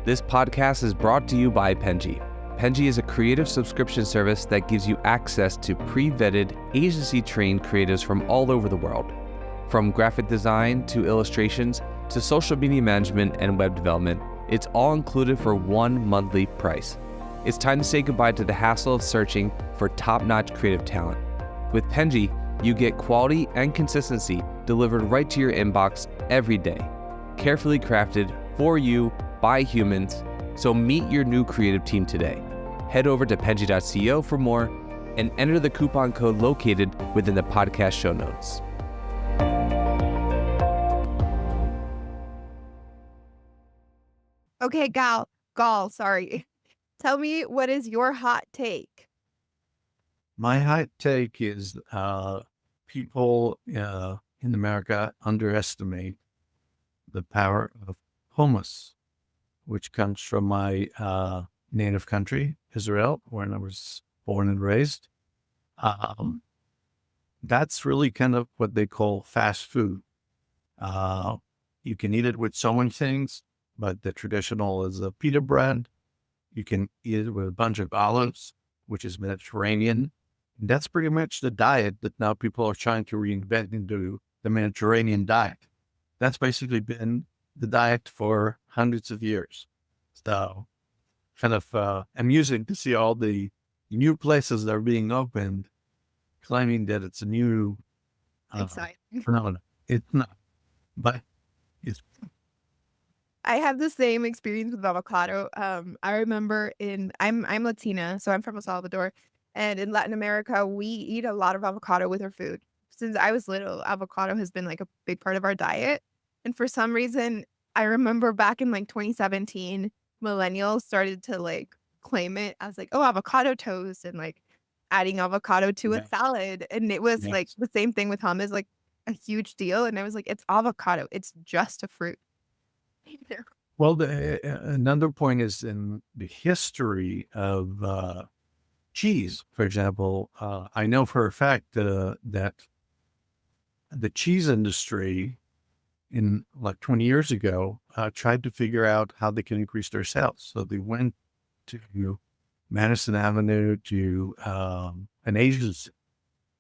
This podcast is brought to you by Penji. Penji is a creative subscription service that gives you access to pre-vetted, agency-trained creatives from all over the world. From graphic design to illustrations to social media management and web development, it's all included for one monthly price. It's time to say goodbye to the hassle of searching for top-notch creative talent. With Penji, you get quality and consistency delivered right to your inbox every day, carefully crafted for you by humans. So meet your new creative team today. Head over to penji.co for more and enter the coupon code located within the podcast show notes. Okay, Gal, sorry. Tell me, what is your hot take? My hot take is people in America underestimate the power of hummus, which comes from my native country, Israel, where I was born and raised. That's really kind of what they call fast food. You can eat it with so many things, but the traditional is a pita bread. You can eat it with a bunch of olives, which is Mediterranean. And that's pretty much the diet that now people are trying to reinvent into the Mediterranean diet. That's basically been the diet for hundreds of years. So kind of amusing to see all the new places that are being opened, claiming that it's a new phenomenon. It's not, but it's. I have the same experience with avocado. I remember I'm Latina, so I'm from El Salvador, and in Latin America, we eat a lot of avocado with our food. Since I was little, avocado has been like a big part of our diet. And for some reason, I remember back in like 2017, millennials started to like claim it as like, oh, avocado toast and like adding avocado to a salad. And it was like the same thing with hummus, like a huge deal. And I was like, it's avocado. It's just a fruit. Well, another point is in the history of cheese, for example. I know for a fact that the cheese industry in like 20 years ago tried to figure out how they can increase their sales. So they went to Madison Avenue to an agency,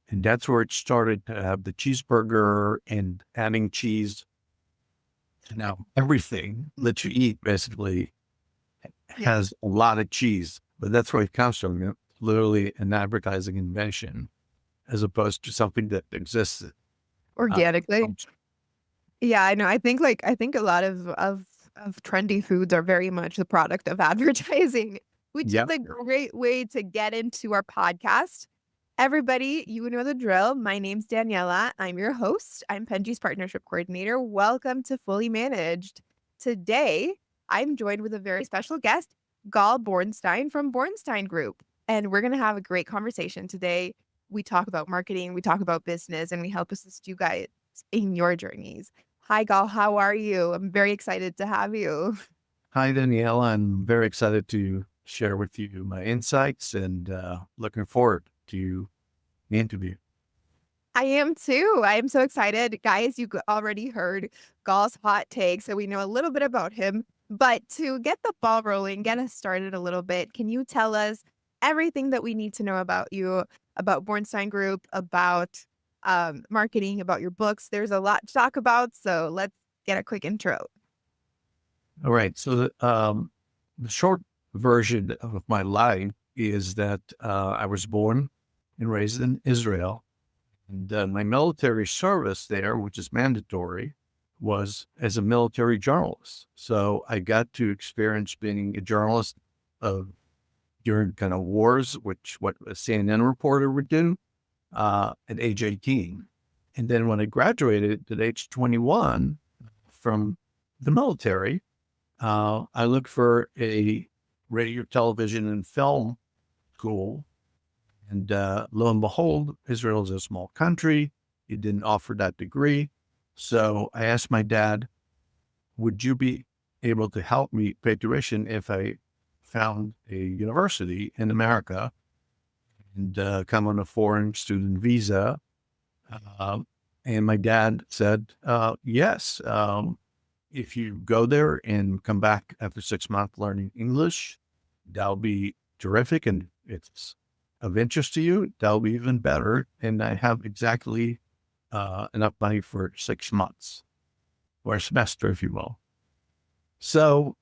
and that's where it started to have the cheeseburger and adding cheese. Now, everything that you eat basically has a lot of cheese, but that's where it comes from. It's literally an advertising invention as opposed to something that existed organically. Yeah, I know. I think a lot of trendy foods are very much the product of advertising, which is a great way to get into our podcast. Everybody, you know the drill. My name's Daniela. I'm your host. I'm Penji's partnership coordinator. Welcome to Fully Managed. Today, I'm joined with a very special guest, Gal Borenstein from Borenstein Group. And we're going to have a great conversation today. We talk about marketing, we talk about business, and we help assist you guys in your journeys. Hi, Gal. How are you? I'm very excited to have you. Hi, Daniela. I'm very excited to share with you my insights and looking forward to the interview. I am too. I am so excited. Guys, you already heard Gal's hot take, so we know a little bit about him. But to get the ball rolling, get us started a little bit, can you tell us everything that we need to know about you, about Borenstein Group, about marketing, about your books? There's a lot to talk about, so let's get a quick intro. All right. So the short version of my life is that I was born and raised in Israel. And my military service there, which is mandatory, was as a military journalist. So I got to experience being a journalist during kind of wars, which what a CNN reporter would do at age 18. And then when I graduated at age 21 from the military, I looked for a radio, television, and film school. And lo and behold, Israel is a small country. It didn't offer that degree. So I asked my dad, would you be able to help me pay tuition if I found a university in America and come on a foreign student visa? And my dad said, yes. if you go there and come back after 6 months learning English, that'll be terrific. And if it's of interest to you, that'll be even better. And I have exactly enough money for 6 months, or a semester, if you will. So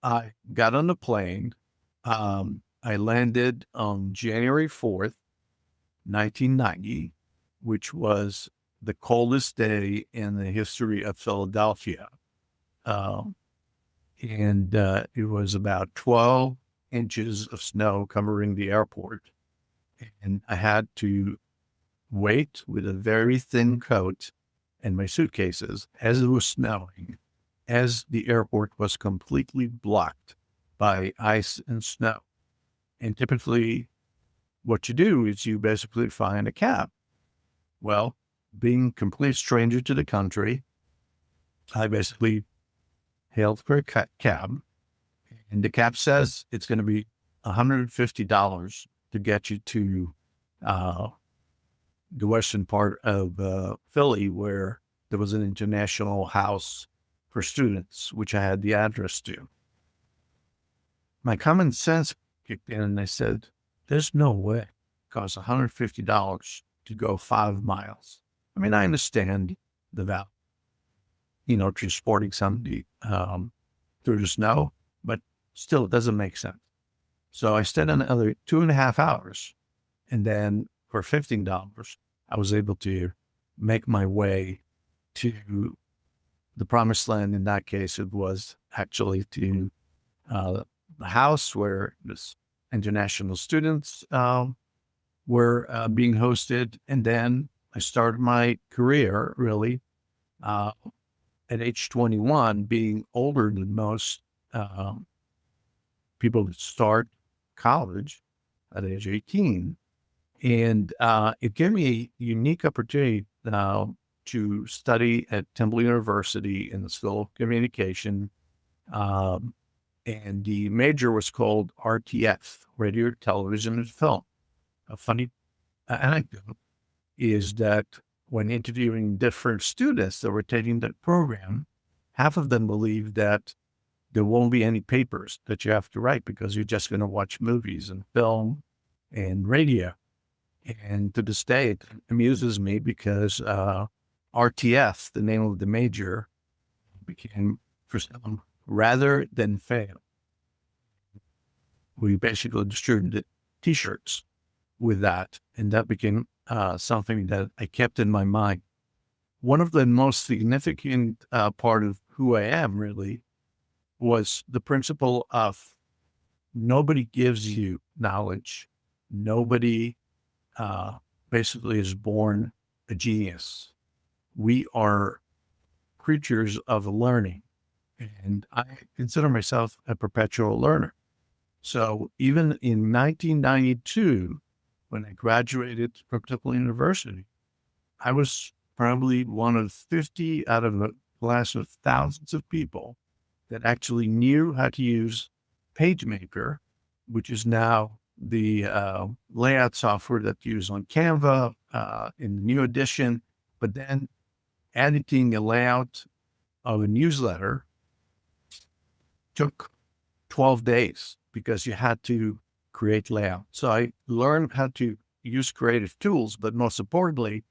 I got on the plane. I landed on January 4th, 1990, which was the coldest day in the history of Philadelphia. And it was about 12 inches of snow covering the airport. And I had to wait with a very thin coat and my suitcases as it was snowing, as the airport was completely blocked by ice and snow. And typically what you do is you basically find a cab. Well, being a complete stranger to the country, I basically hailed for a cab, and the cab says it's going to be $150 to get you to the western part of Philly, where there was an international house for students, which I had the address to. My common sense kicked in, and I said, there's no way it costs $150 to go 5 miles. I mean, I understand the value, transporting somebody through the snow, but still it doesn't make sense. So I stayed another 2.5 hours, and then for $15, I was able to make my way to the promised land. In that case, it was actually to the house where this international students were being hosted. And then I started my career really at age 21, being older than most people that start college at age 18. And it gave me a unique opportunity to study at Temple University in the School of Communication. And the major was called RTF, Radio, Television, and Film. A funny anecdote is that when interviewing different students that were taking that program, half of them believed that there won't be any papers that you have to write because you're just going to watch movies and film and radio. And to this day, it amuses me because RTF, the name of the major, became for some rather than fail. We basically distributed T-shirts with that, and that became something that I kept in my mind. One of the most significant part of who I am really was the principle of nobody gives you knowledge. Nobody basically is born a genius. We are creatures of learning, and I consider myself a perpetual learner. So even in 1992, when I graduated from Perpetual University, I was probably one of 50 out of a class of thousands of people that actually knew how to use PageMaker, which is now the layout software that's used on Canva in the new edition. But then editing a layout of a newsletter took 12 days because you had to create layout. So I learned how to use creative tools, but most importantly,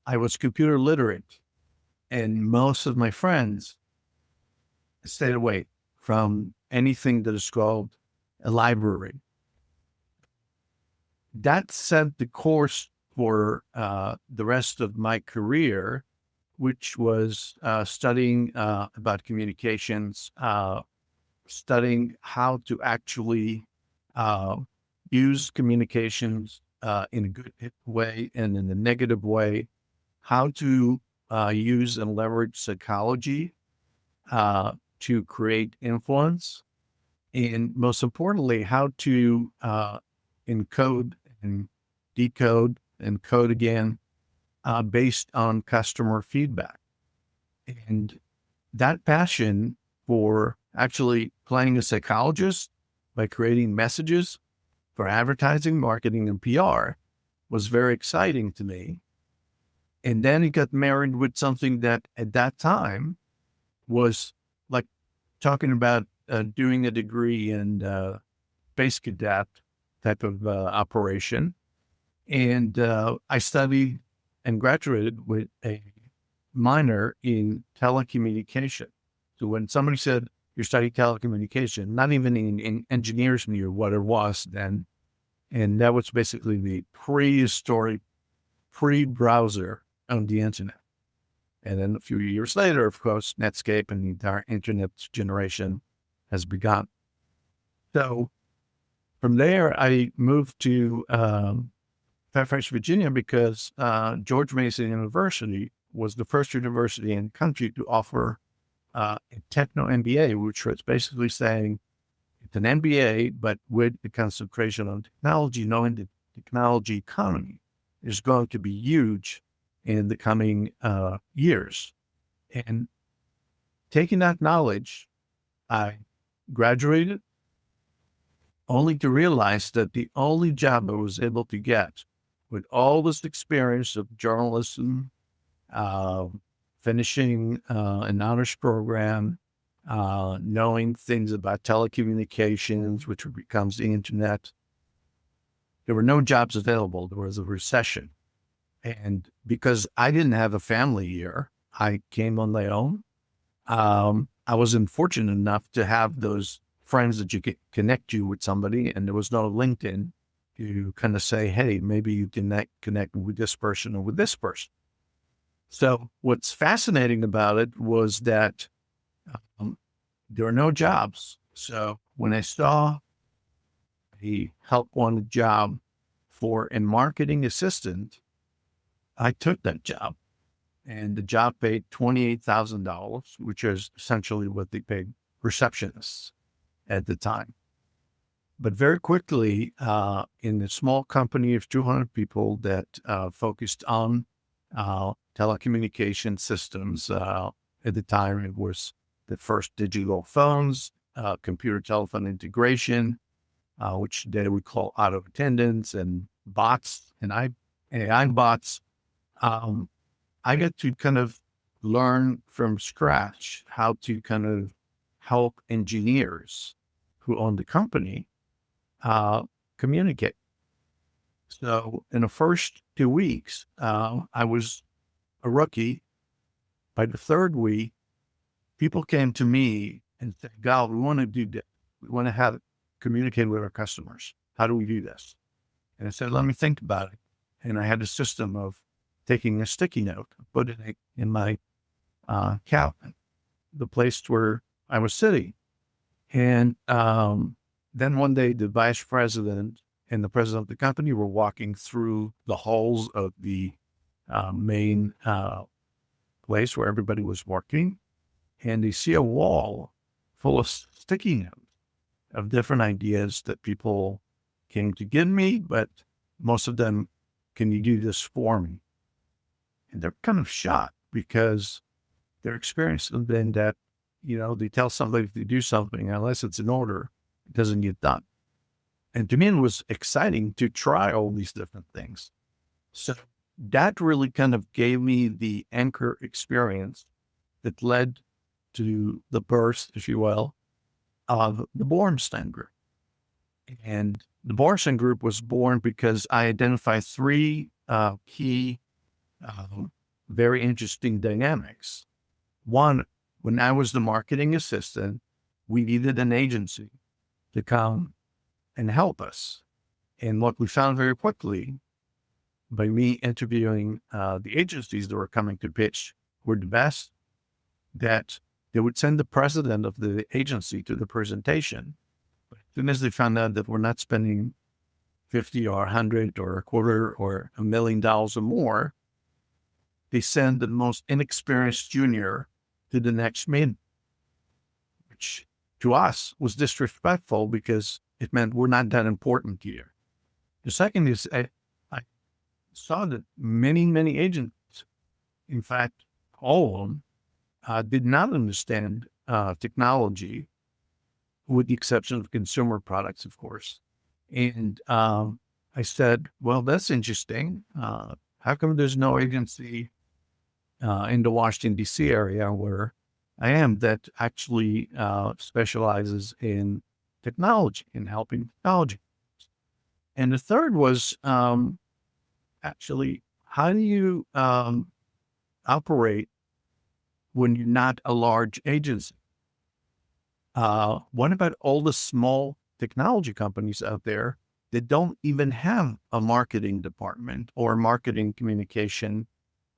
I was computer literate, and most of my friends stayed away from anything that is called a library. That set the course for the rest of my career, which was studying about communications, studying how to actually use communications in a good way and in a negative way, how to use and leverage psychology to create influence, and most importantly, how to encode and decode and code again based on customer feedback. And that passion for actually playing a psychologist by creating messages for advertising, marketing, and PR was very exciting to me. And then it got married with something that at that time was like talking about doing a degree in space cadet type of operation. And I studied and graduated with a minor in telecommunication. So when somebody said you study telecommunication, not even in engineers knew what it was then. And that was basically the prehistoric pre-browser on the internet. And then a few years later, of course, Netscape and the entire internet generation has begun. So from there, I moved to Fairfax, Virginia, because George Mason University was the first university in the country to offer a techno MBA, which was basically saying it's an MBA, but with the concentration on technology, knowing the technology economy is going to be huge in the coming years. And taking that knowledge, I graduated only to realize that the only job I was able to get with all this experience of journalism, finishing an honors program, knowing things about telecommunications, which becomes the internet, there were no jobs available. There was a recession. And because I didn't have a family here, I came on my own. I was unfortunate enough to have those friends that you could connect you with somebody, and there was no LinkedIn to kind of say, hey, maybe you can connect with this person or with this person. So what's fascinating about it was that there are no jobs. So when I saw a help wanted job for a marketing assistant, I took that job, and the job paid $28,000, which is essentially what they paid receptionists at the time. But very quickly, in a small company of 200 people that focused on telecommunication systems, at the time it was the first digital phones, computer telephone integration, which today we call auto attendants and bots and AI bots. I got to kind of learn from scratch how to kind of help engineers who own the company communicate. So in the first 2 weeks, I was a rookie. By the third week, people came to me and said, Gal, we want to do this. We want to have communicate with our customers. How do we do this? And I said, let me think about it. And I had a system of taking a sticky note, put it in my cabinet, the place where I was sitting. And then one day, the vice president and the president of the company were walking through the halls of the main place where everybody was working. And they see a wall full of sticky notes of different ideas that people came to give me, but most of them, can you do this for me? And they're kind of shocked because their experience has been that, they tell somebody to do something, unless it's in order, it doesn't get done. And to me, it was exciting to try all these different things. So that really kind of gave me the anchor experience that led to the birth, if you will, of the Borenstein Group. And the Borenstein Group was born because I identified three key, very interesting dynamics. One, when I was the marketing assistant, we needed an agency to come and help us. And what we found very quickly, by me interviewing the agencies that were coming to pitch were the best, that they would send the president of the agency to the presentation. But as soon as they found out that we're not spending 50 or 100 or a quarter or $1 million or more, they send the most inexperienced junior to the next meeting, which to us was disrespectful because it meant we're not that important here. The second is I saw that many agents, in fact, all of them, did not understand technology, with the exception of consumer products, of course. And I said, well, that's interesting. How come there's no agency in the Washington, D.C. area where I am, that actually specializes in technology, in helping technology. And the third was actually, how do you operate when you're not a large agency? What about all the small technology companies out there that don't even have a marketing department or marketing communication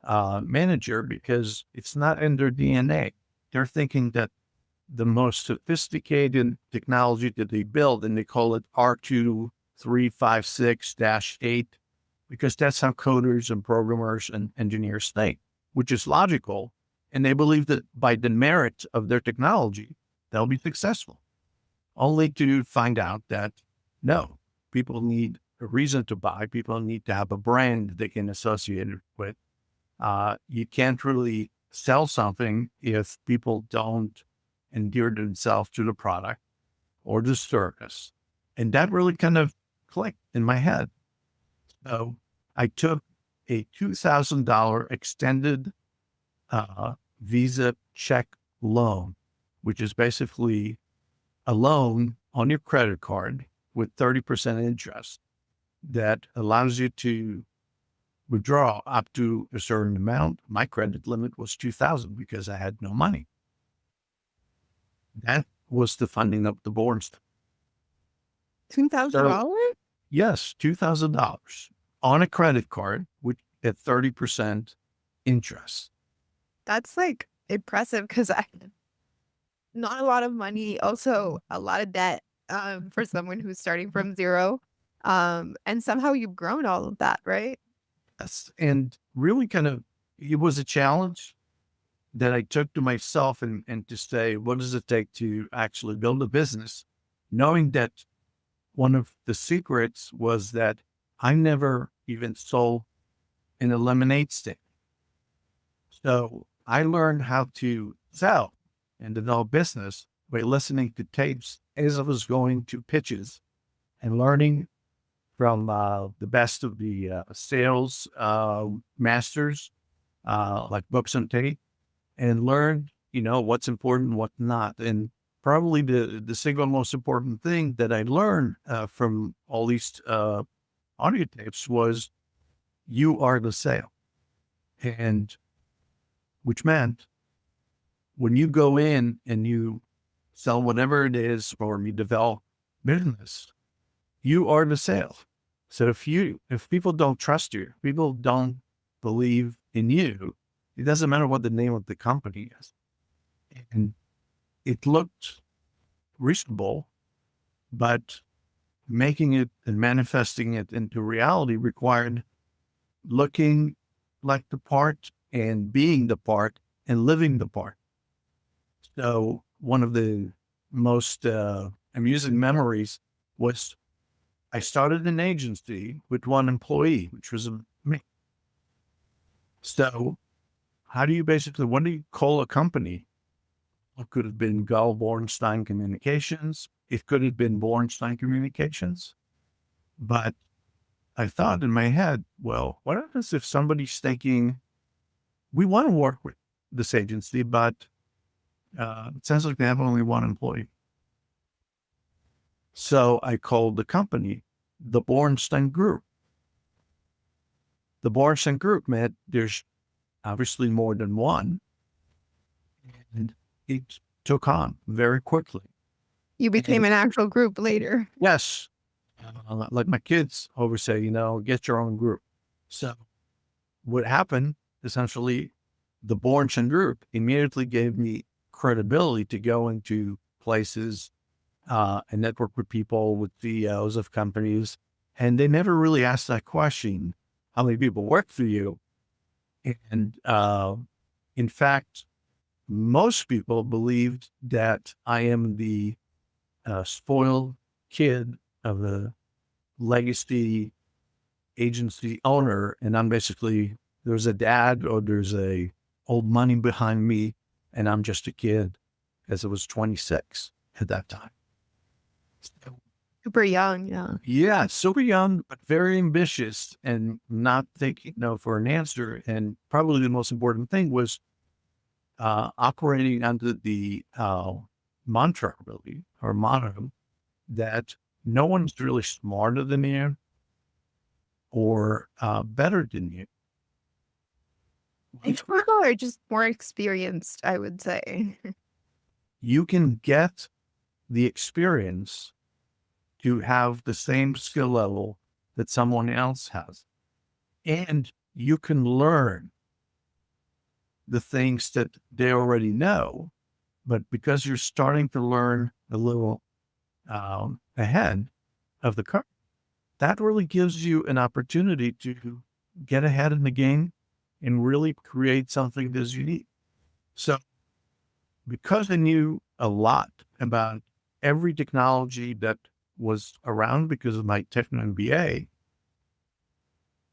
manager because it's not in their DNA? They're thinking that the most sophisticated technology that they build, and they call it R2356-8, because that's how coders and programmers and engineers think, which is logical. And they believe that by the merit of their technology, they'll be successful, only to find out that no, people need a reason to buy. People need to have a brand they can associate it with. You can't really sell something if people don't endear themselves to the product or the service. And that really kind of clicked in my head. So I took a $2,000 extended Visa check loan, which is basically a loan on your credit card with 30% interest that allows you to withdraw up to a certain amount. My credit limit was $2,000 because I had no money. That was the funding of the Borenstein. $2,000? Yes, $2,000 on a credit card with at 30% interest. That's like impressive because not a lot of money, also a lot of debt for someone who's starting from zero. And somehow you've grown all of that, right? Yes. And really it was a challenge that I took to myself and to say, what does it take to actually build a business? Knowing that one of the secrets was that I never even sold in a lemonade stand. So I learned how to sell and develop business by listening to tapes as I was going to pitches and learning from the best of the sales masters, like books on tape, and learn, what's important, what's not. And probably the single most important thing that I learned from all these audio tapes was you are the sale. And which meant when you go in and you sell whatever it is, or you develop business, you are the sale. So if people don't trust you, people don't believe in you, it doesn't matter what the name of the company is. And it looked reasonable, but making it and manifesting it into reality required looking like the part and being the part and living the part. So one of the most amusing memories was I started an agency with one employee, which was me. So what do you call a company? It could have been Borenstein Communications. It could have been Borenstein Communications. But I thought in my head, well, what happens if somebody's thinking, we want to work with this agency, but it sounds like they have only one employee. So I called the company the Borenstein Group. The Borenstein Group meant there's obviously more than one, and it took on very quickly. You became an actual group later. Yes. Like my kids always say, get your own group. So what happened, essentially, the Borenstein Group immediately gave me credibility to go into places and network with people, with CEOs of companies. And they never really asked that question, how many people work for you? And in fact, most people believed that I am the spoiled kid of a legacy agency owner. And I'm basically, there's a dad or there's a old money behind me. And I'm just a kid, as I was 26 at that time. Super young, yeah. Yeah, super young, but very ambitious and not thinking, for an answer. And probably the most important thing was operating under the mantra, really, or motto, that no one's really smarter than you or better than you. People are just more experienced, I would say. You can get the experience to have the same skill level that someone else has. And you can learn the things that they already know, but because you're starting to learn a little ahead of the curve, that really gives you an opportunity to get ahead in the game and really create something that's unique. So because I knew a lot about every technology that was around because of my techno MBA,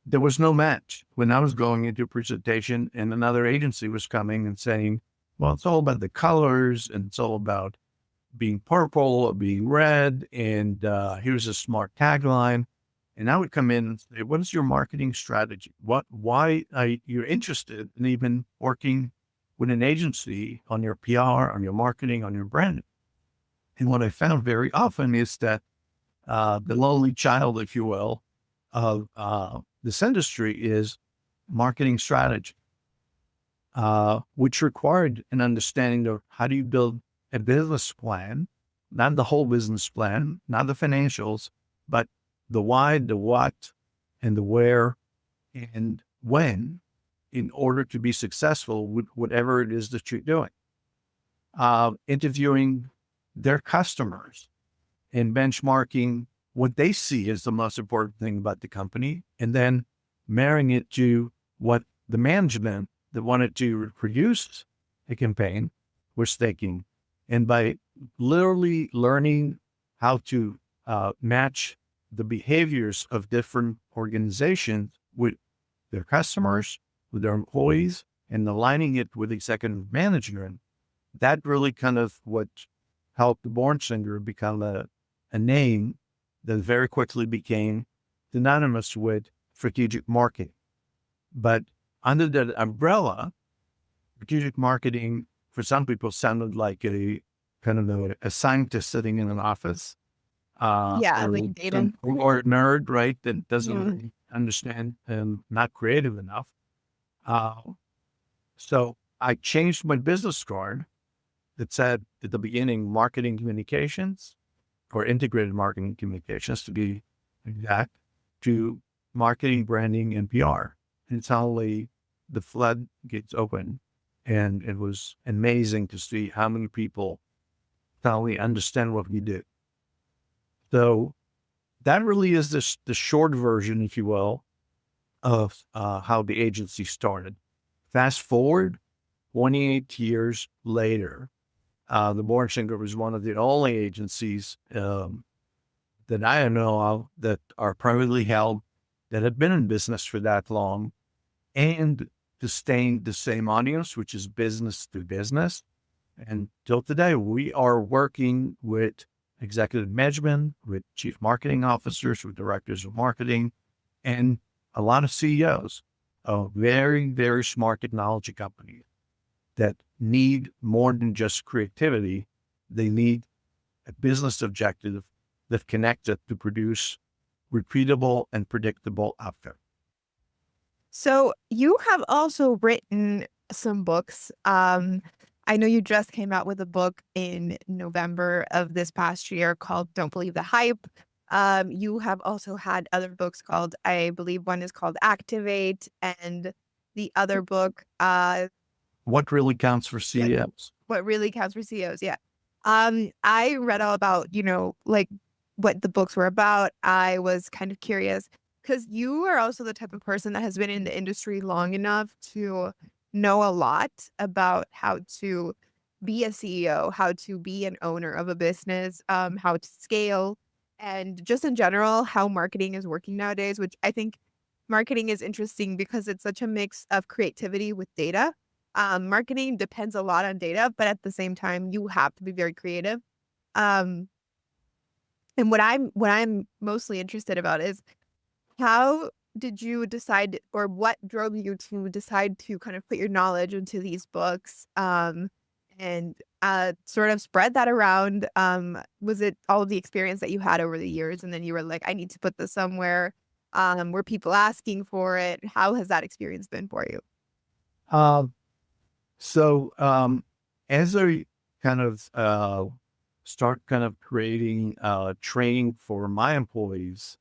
there was no match when I was going into a presentation and another agency was coming and saying, well, it's all about the colors and it's all about being purple or being red. And here's a smart tagline. And I would come in and say, what is your marketing strategy? Why are you interested in even working with an agency on your PR, on your marketing, on your branding? And what I found very often is that the lonely child, if you will, of this industry is marketing strategy, which required an understanding of how do you build a business plan, not the whole business plan, not the financials, but the why, the what, and the where, and when, in order to be successful with whatever it is that you're doing. Interviewing their customers and benchmarking what they see as the most important thing about the company, and then marrying it to what the management that wanted to produce a campaign was thinking. And by literally learning how to match the behaviors of different organizations with their customers, with their employees, and aligning it with executive management, that really kind of what helped the Borenstein Group become a name that very quickly became synonymous with strategic marketing. But under that umbrella, strategic marketing for some people sounded like a kind of a scientist sitting in an office. Yeah, like data. Or a nerd, right? That doesn't really understand and not creative enough. So I changed my business card that said at the beginning, marketing communications or integrated marketing communications to be exact, to marketing, branding, and PR. And suddenly the floodgates open. And it was amazing to see how many people suddenly understand what we do. So that really is the short version, if you will, of how the agency started. Fast forward 28 years later, the Borenstein Group is one of the only agencies that I know of that are privately held, that have been in business for that long, and sustain the same audience, which is business to business. And till today, we are working with executive management, with chief marketing officers, with directors of marketing, and a lot of CEOs of very, very smart technology companies that need more than just creativity. They need a business objective that connects it to produce repeatable and predictable outcome. So you have also written some books. I know you just came out with a book in November of this past year called Don't Believe the Hype. You have also had other books called, I believe one is called Activate, and the other book, What really counts for CEOs? What Really Counts for CEOs. Yeah. I read all about, like what the books were about. I was kind of curious because you are also the type of person that has been in the industry long enough to know a lot about how to be a CEO, how to be an owner of a business, how to scale, and just in general, how marketing is working nowadays, which I think marketing is interesting because it's such a mix of creativity with data. Marketing depends a lot on data, but at the same time, you have to be very creative. Um, and what I'm mostly interested about is how did you decide, or what drove you to decide to kind of put your knowledge into these books, and sort of spread that around? Was it all of the experience that you had over the years, and then you were like, I need to put this somewhere? Were people asking for it? How has that experience been for you? Um, so as I kind of start kind of creating training for my employees,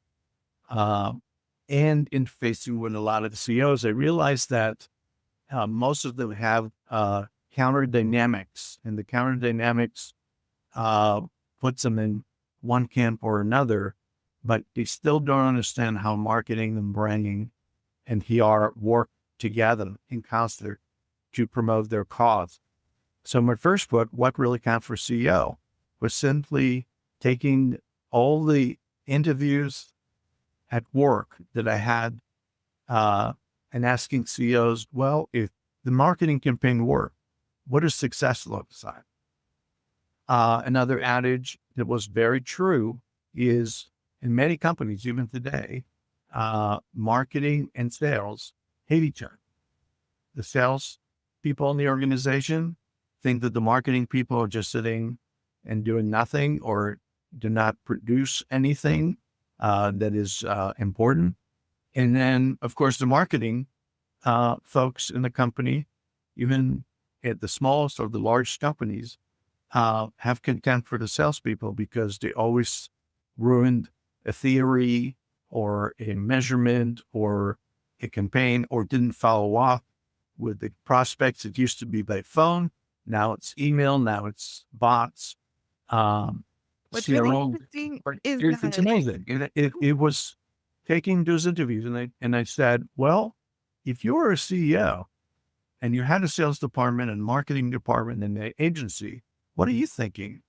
uh, and interfacing with a lot of the CEOs, I realized that most of them have counter dynamics, and the counter dynamics uh, puts them in one camp or another, but they still don't understand how marketing and branding and PR work together in concert to promote their cause. So my first book, What Really Counts for CEO, was simply taking all the interviews at work that I had and asking CEOs, well, if the marketing campaign worked, what does success look like? Another adage that was very true is in many companies, even today, marketing and sales hate each other. The sales people in the organization think that the marketing people are just sitting and doing nothing or do not produce anything that is important. And then, of course, the marketing folks in the company, even at the smallest or the largest companies, have contempt for the salespeople because they always ruined a theory or a measurement or a campaign, or didn't follow up with the prospects. It used to be by phone. Now it's email. Now it's bots. What's really CRO. interesting is It's that amazing. It was taking those interviews, and I said, well, if you were a CEO and you had a sales department and marketing department and an agency, what are you thinking?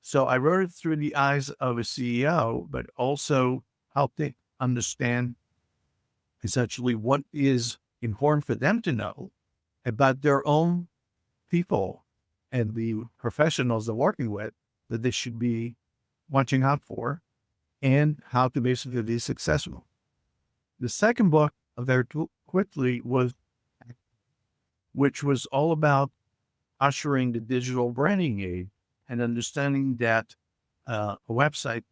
So I wrote it through the eyes of a CEO, but also helped it understand essentially what is important for them to know about their own people and the professionals they're working with that they should be watching out for, and how to basically be successful. The second book, very quickly, which was all about ushering the digital branding age and understanding that a website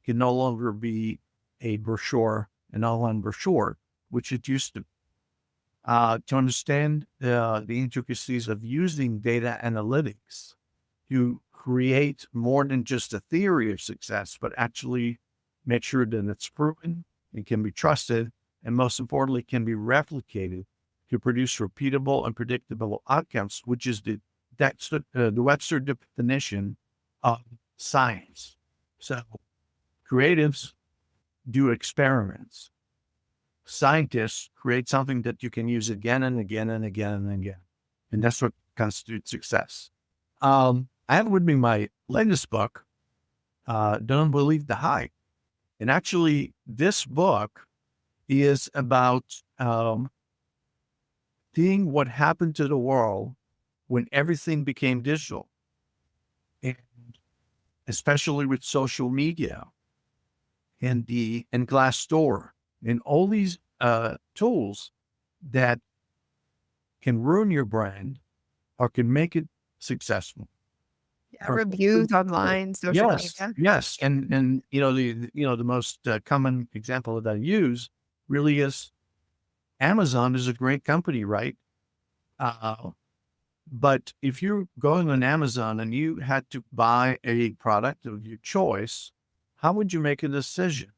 can no longer be a brochure, an online brochure, which it used to. To understand the intricacies of using data analytics to create more than just a theory of success, but actually make sure that it's proven and can be trusted, and most importantly, can be replicated to produce repeatable and predictable outcomes, which is the Webster definition of science. So creatives do experiments. Scientists create something that you can use again and again and again and again. And that's what constitutes success. I have with me my latest book, Don't Believe the Hype. And actually, this book is about seeing what happened to the world when everything became digital, and especially with social media and Glassdoor and all these tools that can ruin your brand or can make it successful. yeah, reviews online, social Yes, media. yes, and the most common example that I use really is Amazon is a great company, right? But if you're going on Amazon and you had to buy a product of your choice, how would you make a decision?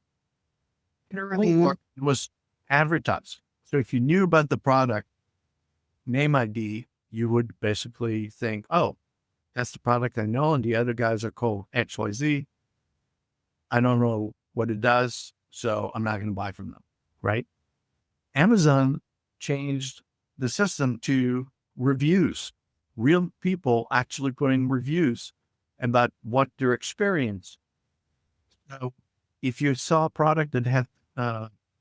It was advertised. So if you knew about the product name ID, you would basically think, oh, that's the product I know, and the other guys are called XYZ. I don't know what it does, so I'm not going to buy from them, right? Amazon changed the system to reviews, real people actually putting reviews about what their experience. So if you saw a product that had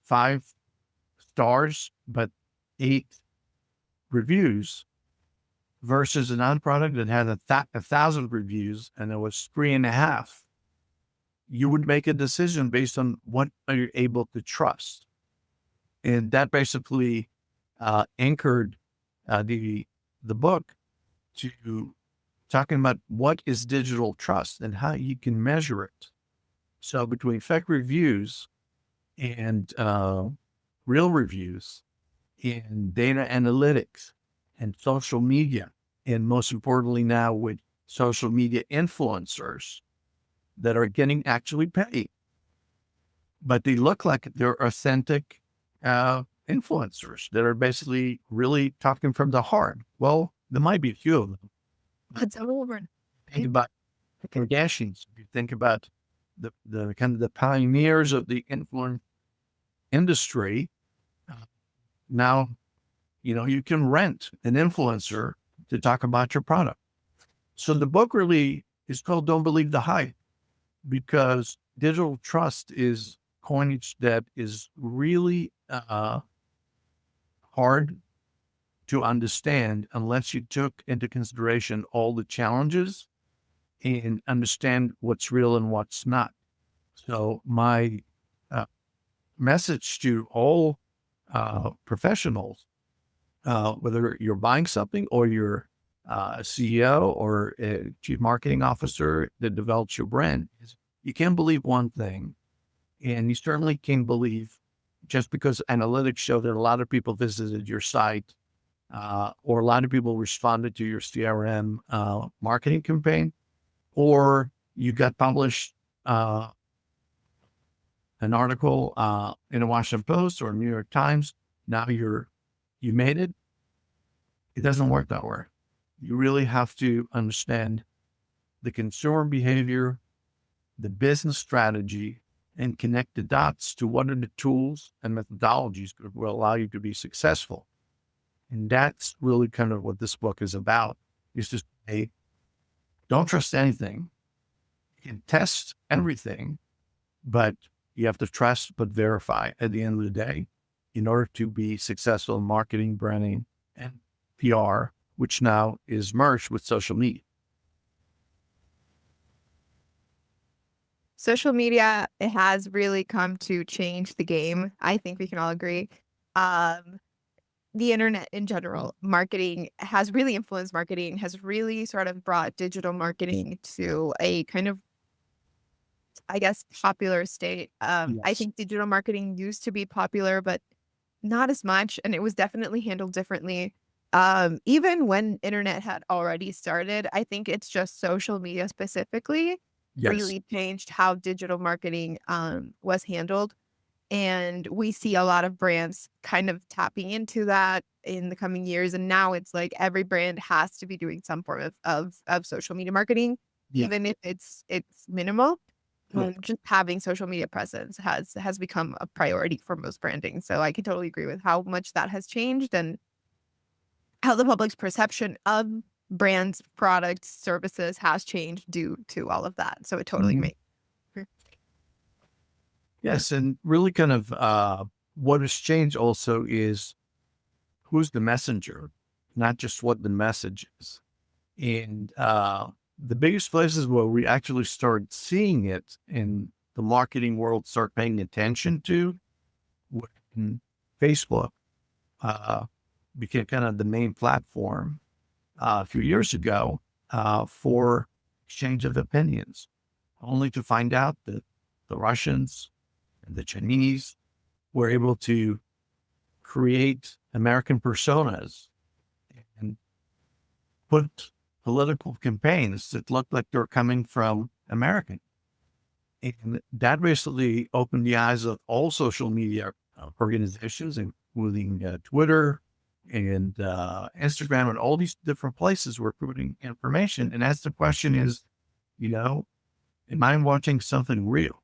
5 stars, but 8 reviews, versus a non-product that had 1,000 reviews and it was 3.5, you would make a decision based on what are you able to trust. And that basically anchored the book to talking about what is digital trust and how you can measure it. So between fake reviews and real reviews and data analytics and social media, and most importantly now with social media influencers that are getting actually paid, but they look like they're authentic influencers that are basically really talking from the heart. Well, there might be a few of them. It's over. Think about the Kardashians. If you think about the kind of the pioneers of the influence industry, now, you can rent an influencer to talk about your product. So the book really is called Don't Believe the Hype, because digital trust is coinage that is really hard to understand unless you took into consideration all the challenges and understand what's real and what's not. So my message to all professionals, whether you're buying something or you're a CEO or a chief marketing officer that develops your brand, is you can't believe one thing. And you certainly can't believe just because analytics show that a lot of people visited your site or a lot of people responded to your CRM marketing campaign, or you got published an article in a Washington Post or New York Times. Now you made it. It doesn't work that way. You really have to understand the consumer behavior, the business strategy, and connect the dots to what are the tools and methodologies that will allow you to be successful. And that's really kind of what this book is about, is to say, don't trust anything. You can test everything, but you have to trust but verify at the end of the day in order to be successful in marketing, branding, and PR, which now is merged with social media. Social media, it has really come to change the game. I think we can all agree. The internet in general, marketing has really influenced marketing, has really sort of brought digital marketing to a kind of, I guess, popular state. I think digital marketing used to be popular, but not as much. And it was definitely handled differently. Even when internet had already started, I think it's just social media specifically really changed how digital marketing was handled. And we see a lot of brands kind of tapping into that in the coming years. And now it's like every brand has to be doing some form of social media marketing, even if it's minimal. Just having social media presence has become a priority for most branding. So I can totally agree with how much that has changed and how the public's perception of brands, products, services has changed due to all of that. So it totally makes. Yes, and really kind of what has changed also is who's the messenger, not just what the message is. And the biggest places where we actually start seeing it in the marketing world, start paying attention to, when Facebook became kind of the main platform a few years ago for exchange of opinions, only to find out that the Russians and the Chinese were able to create American personas and put political campaigns that looked like they're coming from American. And that basically opened the eyes of all social media organizations, including Twitter and Instagram and all these different places were putting information. And that's the question is, am I watching something real?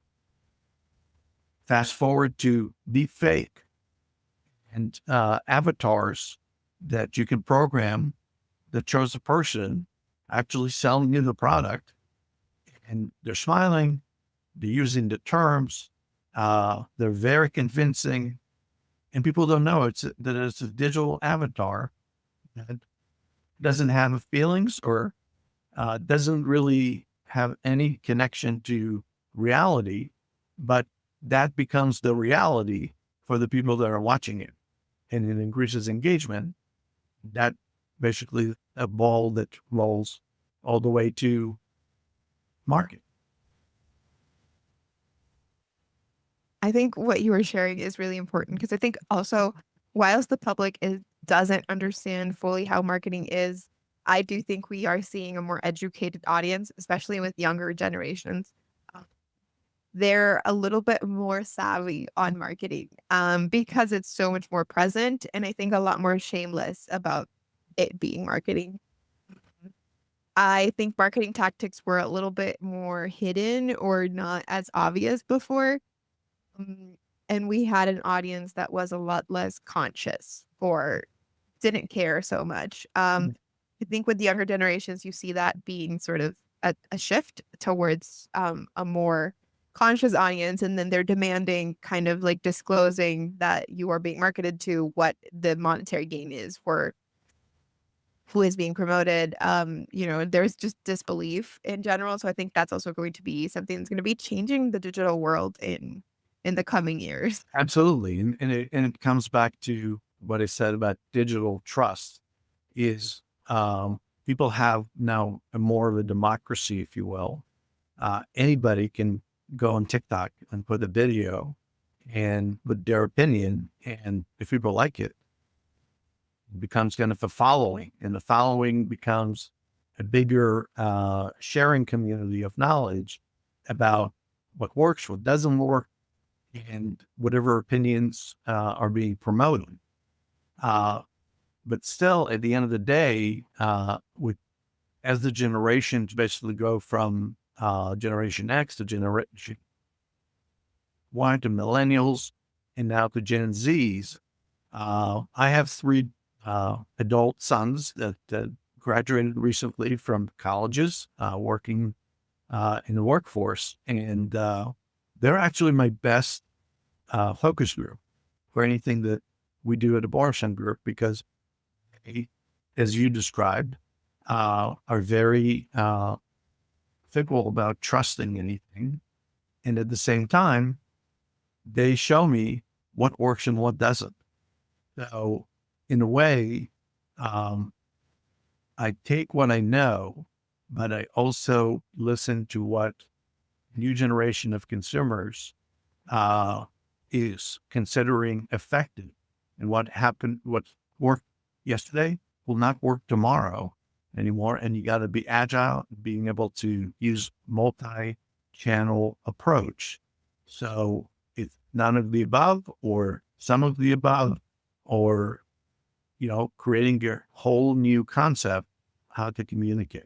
Fast forward to deep fake and avatars that you can program that shows a person actually selling you the product, and they're smiling, they're using the terms, they're very convincing, and people don't know that it's a digital avatar that doesn't have feelings or doesn't really have any connection to reality, but that becomes the reality for the people that are watching it, and it increases engagement. That basically a ball that rolls all the way to market. I think what you were sharing is really important because I think also, whilst the public doesn't understand fully how marketing is, I do think we are seeing a more educated audience, especially with younger generations. They're a little bit more savvy on marketing because it's so much more present, and I think a lot more shameless about it being marketing. I think marketing tactics were a little bit more hidden or not as obvious before. Um, and we had an audience that was a lot less conscious or didn't care so much. I think with the younger generations, you see that being sort of a shift towards a more conscious audience. And then they're demanding kind of like disclosing that you are being marketed to, what the monetary gain is for who is being promoted. There's just disbelief in general. So I think that's also going to be something that's going to be changing the digital world in the coming years. Absolutely. And it comes back to what I said about digital trust is people have now more of a democracy, if you will. Anybody can go on TikTok and put a video and with their opinion, and if people like it, it becomes kind of a following, and the following becomes a bigger sharing community of knowledge about what works, what doesn't work, and whatever opinions are being promoted. But still, at the end of the day, as the generations basically go from Generation X to Generation Y to Millennials, and now to Gen Zs, I have three adult sons that graduated recently from colleges, working in the workforce, and they're actually my best focus group for anything that we do at the Borenstein Group, because they, as you described, are very fickle about trusting anything. And at the same time, they show me what works and what doesn't. So in a way, I take what I know, but I also listen to what new generation of consumers is considering effective, and what worked yesterday will not work tomorrow anymore. And you got to be agile, being able to use multi-channel approach. So it's none of the above or some of the above, or, creating your whole new concept, how to communicate.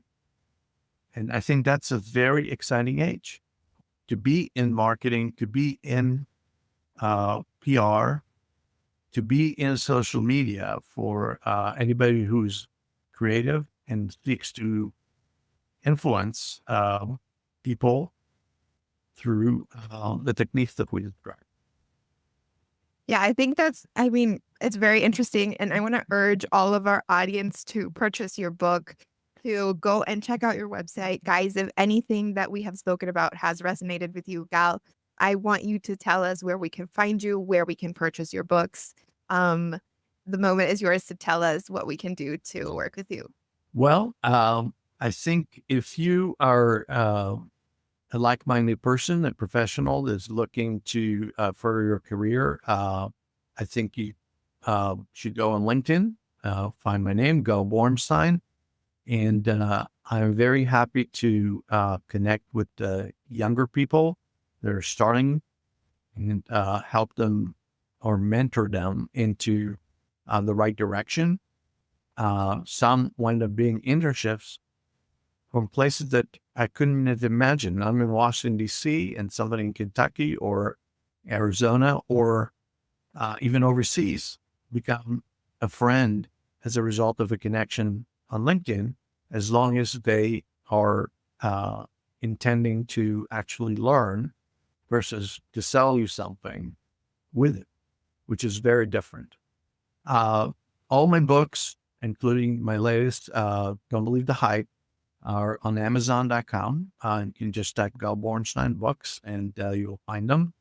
And I think that's a very exciting age to be in marketing, to be in PR, to be in social media for anybody who's creative and seeks to influence people through the techniques that we described. Yeah, I think it's very interesting. And I want to urge all of our audience to purchase your book, to go and check out your website. Guys, if anything that we have spoken about has resonated with you, Gal, I want you to tell us where we can find you, where we can purchase your books. The moment is yours to tell us what we can do to work with you. Well, I think if you are a like-minded person, a professional that's looking to further your career, I think you should go on LinkedIn, find my name, Go Borenstein, and I'm very happy to connect with younger people that are starting, and help them or mentor them into the right direction. Some wind up being internships from places that I couldn't have imagined. I'm in Washington, D.C., and somebody in Kentucky or Arizona, or even overseas, become a friend as a result of a connection on LinkedIn, as long as they are intending to actually learn versus to sell you something with it, which is very different. All my books, including my latest, Don't Believe the Hype, are on Amazon.com. You can just type Gal Borenstein books and you'll find them.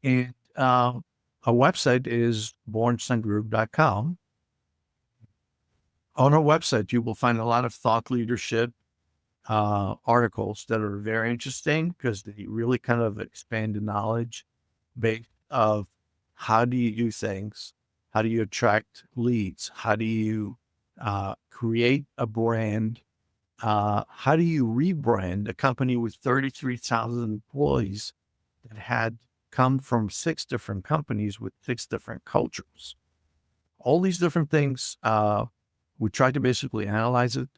And our our website is borensteingroup.com. On our website, you will find a lot of thought leadership articles that are very interesting because they really kind of expand the knowledge base of how do you do things, how do you attract leads, how do you create a brand, how do you rebrand a company with 33,000 employees that had come from 6 different companies with 6 different cultures. All these different things, we try to basically analyze it,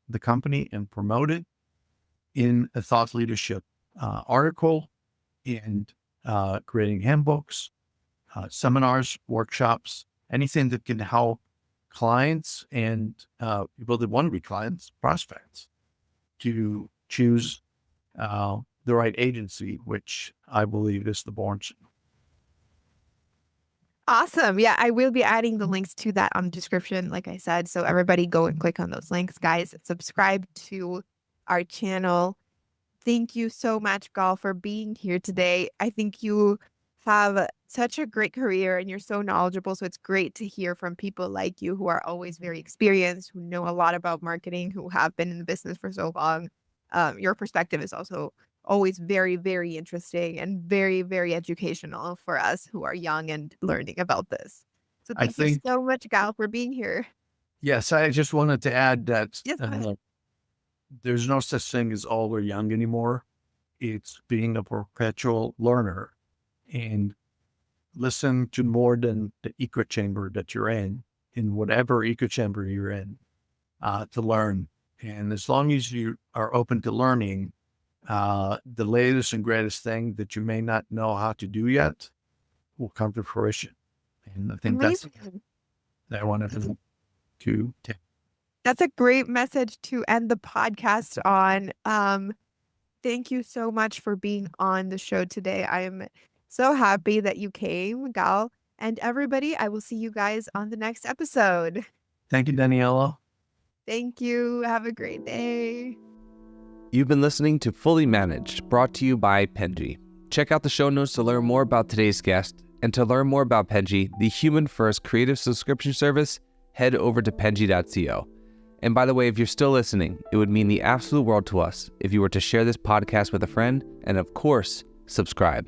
the company, and promote it in a thought leadership article, and creating handbooks, seminars, workshops, anything that can help clients and people that want to be clients, prospects, to choose the right agency, which I believe is the Borenstein. Awesome. Yeah, I will be adding the links to that on the description, like I said. So everybody go and click on those links, guys. Subscribe to our channel. Thank you so much, Gal, for being here today. I think you have such a great career and you're so knowledgeable. So it's great to hear from people like you who are always very experienced, who know a lot about marketing, who have been in the business for so long. Your perspective is also always very, very interesting and very, very educational for us who are young and learning about this. So thank you so much, Gal, for being here. Yes, I just wanted to add that Yes, there's no such thing as old or young anymore. It's being a perpetual learner and listen to more than the echo chamber that you're in whatever echo chamber you're in, to learn. And as long as you are open to learning, the latest and greatest thing that you may not know how to do yet will come to fruition. And I think that's that I wanted to take. That's a great message to end the podcast on. Thank you so much for being on the show today. I am so happy that you came, Gal. And everybody, I will see you guys on the next episode. Thank you, Daniela. Thank you. Have a great day. You've been listening to Fully Managed, brought to you by Penji. Check out the show notes to learn more about today's guest. And to learn more about Penji, the human-first creative subscription service, head over to penji.co. And by the way, if you're still listening, it would mean the absolute world to us if you were to share this podcast with a friend and, of course, subscribe.